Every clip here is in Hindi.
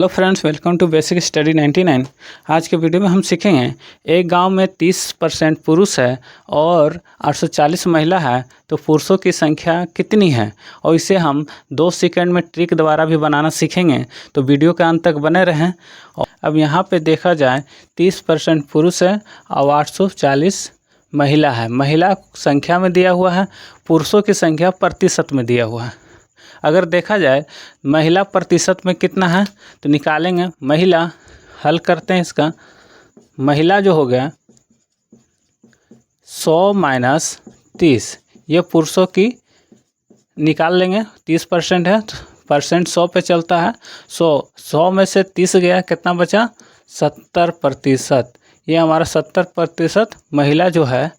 Hello friends, welcome to basic study 99। आज के वीडियो में हम सीखेंगे एक गांव में 30% पुरुष है और 840 महिला है, तो पुरुषों की संख्या कितनी है और इसे हम 2 सेकंड में ट्रिक द्वारा भी बनाना सीखेंगे। तो वीडियो के अंत तक बने रहें। और अब यहाँ पे देखा जाए 30% पुरुष है और 840 महिला है। महिला संख्या में दिया हुआ है, पुरुषों की संख्या प्रतिशत में दिया हुआ है। अगर देखा जाए महिला प्रतिशत में कितना है तो निकालेंगे। महिला हल करते हैं इसका। महिला जो हो गया 100 माइनस 30, ये पुरुषों की निकाल लेंगे। 30% है तो परसेंट 100 पे चलता है। 100 में से 30 गया, कितना बचा? 70%। ये हमारा 70% महिला जो है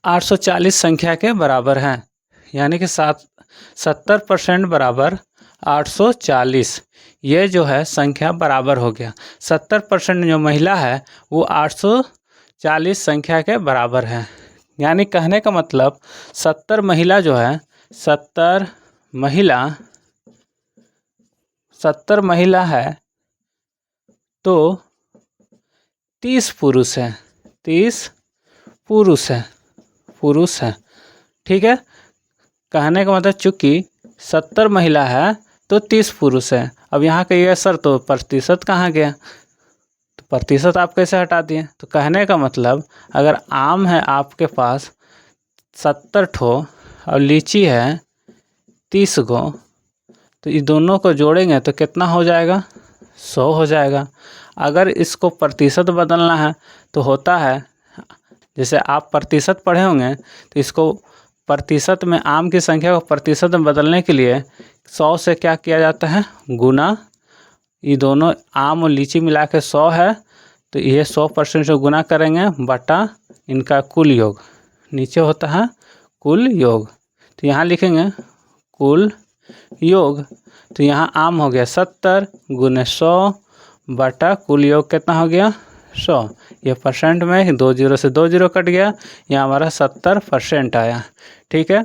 840 संख्या के बराबर है, यानी कि 70% बराबर 840। ये जो है संख्या बराबर हो गया। 70% जो महिला है वो 840 संख्या के बराबर है। यानी कहने का मतलब 70 महिला जो है 70 महिला है तो 30 पुरुष है। 30 पुरुष है। ठीक है, कहने का मतलब चूँकि 70 महिला है तो 30 पुरुष है। अब यहाँ का ये सर तो प्रतिशत कहाँ गया? तो प्रतिशत आप कैसे हटा दिए? तो कहने का मतलब अगर आम है आपके पास 70 ठो और लीची है 30 गो, तो ये दोनों को जोड़ेंगे तो कितना हो जाएगा? 100 हो जाएगा। अगर इसको प्रतिशत बदलना है तो होता है, जैसे आप प्रतिशत पढ़े होंगे, तो इसको प्रतिशत में आम की संख्या को प्रतिशत में बदलने के लिए 100 से क्या किया जाता है? गुना। ये दोनों आम और लीची मिला के 100 है, तो ये 100% से गुना करेंगे बटा इनका कुल योग। नीचे होता है कुल योग, तो यहाँ लिखेंगे कुल योग। तो यहाँ आम हो गया 70 गुने 100 बटा कुल योग कितना हो गया? 100। ये परसेंट में 2 जीरो से 2 जीरो कट गया, यहाँ हमारा 70% आया। ठीक है,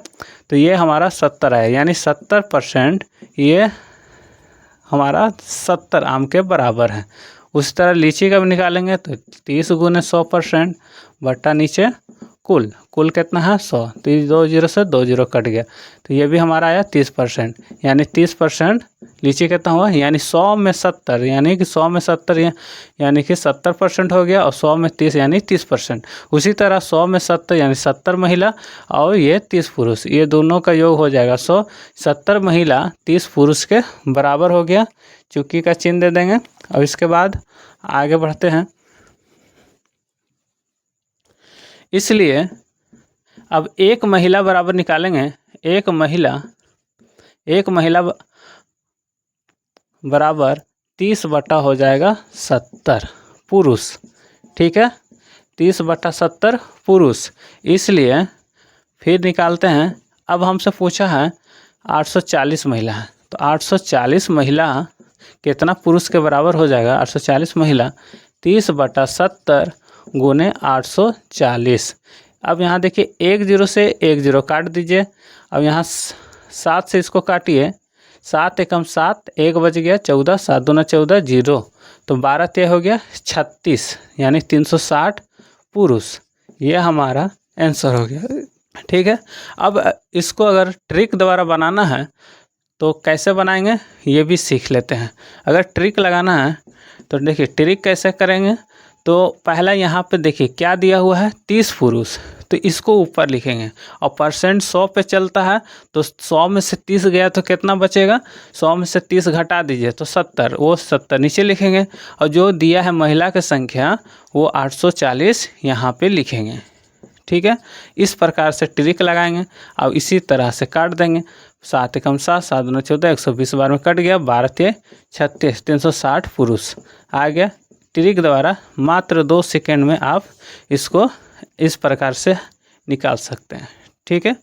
तो ये हमारा 70 आया, यानी 70% ये हमारा 70 आम के बराबर है। उस तरह लीची का भी निकालेंगे तो 30 गुने 100% बटा नीचे कुल कितना है? 100। तो ये 2 जीरो से 2 जीरो कट गया, तो ये भी हमारा आया 30%। यानी 30% लीची कितना हुआ? यानी 100 में 70, यानी कि 100 में 70 यानी कि 70% हो गया, और 100 में 30 यानी 30%। उसी तरह 100 में 70 यानी 70 महिला और ये 30 पुरुष, ये दोनों का योग हो जाएगा 100। 70 महिला 30 पुरुष के बराबर हो गया। चुकी का चिन्ह दे देंगे। और इसके बाद आगे बढ़ते हैं। इसलिए अब एक महिला बराबर निकालेंगे। एक महिला बराबर 30 बटा हो जाएगा 70 पुरुष। ठीक है, 30 बटा 70 पुरुष। इसलिए फिर निकालते हैं। अब हमसे पूछा है 840 महिला है, तो 840 महिला कितना पुरुष के बराबर हो जाएगा? 840 महिला 30 बटा 70 गुने 840। अब यहाँ देखिए 1 जीरो से 1 जीरो काट दीजिए। अब यहाँ 7 से इसको काटिए। 7 एकम 7, 1 बच गया 14, 7 दूना 14 जीरो, तो 12 तय हो गया 36, यानी 360 पुरुष। ये हमारा आंसर हो गया। ठीक है, अब इसको अगर ट्रिक द्वारा बनाना है तो कैसे बनाएंगे ये भी सीख लेते हैं। अगर ट्रिक लगाना है तो देखिए ट्रिक कैसे करेंगे। तो पहला यहाँ पे देखिए क्या दिया हुआ है? 30 पुरुष, तो इसको ऊपर लिखेंगे और परसेंट 100 पे चलता है, तो 100 में से 30 गया तो कितना बचेगा? 100 में से 30 घटा दीजिए तो 70, वो 70 नीचे लिखेंगे। और जो दिया है महिला की संख्या वो 840 यहाँ पे लिखेंगे। ठीक है, इस प्रकार से ट्रिक लगाएंगे और इसी तरह से काट देंगे। 7 एकम 7, 7 दूना 14, 120 बार में कट गया, 12 तिया 36, 360 पुरुष आ गया। ट्रिक द्वारा मात्र 2 सेकंड में आप इसको इस प्रकार से निकाल सकते हैं। ठीक है।